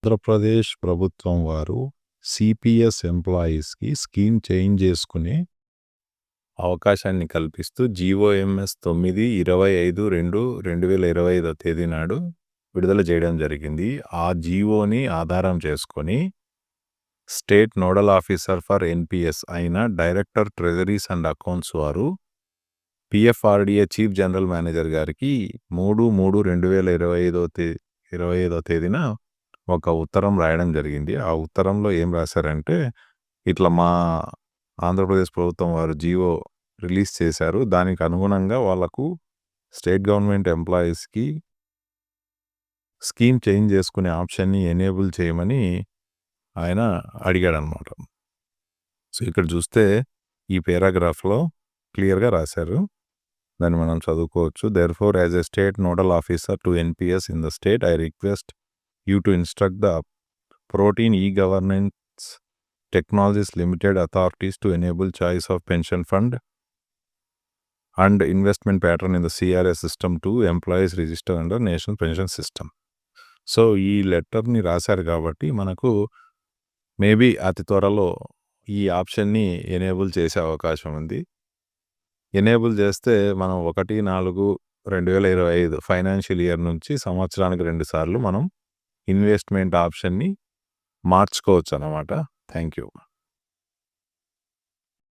ఆంధ్రప్రదేశ్ ప్రభుత్వం వారు సిపిఎస్ ఎంప్లాయీస్‌కి స్కీమ్ చేంజ్ చేసుకునే అవకాశాన్ని కల్పిస్తూ జీవోఎంఎస్ 9/25/2025 తేదీ నాడు విడుదల చేయడం జరిగింది. ఆ జీవోని ఆధారం చేసుకొని state nodal officer for NPS అయిన డైరెక్టర్ ట్రెజరీస్ అండ్ అకౌంట్స్ వారు పిఎఫ్ఆర్‌డిఏ చీఫ్ జనరల్ మేనేజర్ గారికి 3/3/2025 తేదీన ఒక ఉత్తరం రాయడం జరిగింది. ఆ ఉత్తరంలో ఏం రాశారంటే, ఇట్లా మా ఆంధ్రప్రదేశ్ ప్రభుత్వం వారు జీవో రిలీజ్ చేశారు. దానికి అనుగుణంగా వాళ్ళకు స్టేట్ గవర్నమెంట్ ఎంప్లాయీస్‌కి స్కీమ్ చేంజ్ చేసుకునే ఆప్షన్‌ని ఎనేబుల్ చేయమని ఆయన అడిగాడనమాట. సో, ఇక్కడ చూస్తే ఈ పేరాగ్రాఫ్‌లో క్లియర్‌గా రాశారు. దాన్ని మనం చదువుకోవచ్చు. Therefore as a state nodal officer to NPS in the state, I request you to instruct the Protein e-Governance Technologies Limited authorities to enable choice of pension fund and investment pattern in the CRS system to employees registered under National Pension System. So ఈ లెటర్ని రాశారు కాబట్టి మనకు maybe అతి త్వరలో ఈ ఆప్షన్ని enable చేసే అవకాశం ఉంది. ఎనేబుల్ చేస్తే మనం 1/4/2025 ఫైనాన్షియల్ ఇయర్ నుంచి సంవత్సరానికి 2 సార్లు మనం ఇన్వెస్ట్మెంట్ ఆప్షన్ని మార్చుకోవచ్చు అన్నమాట. Thank you.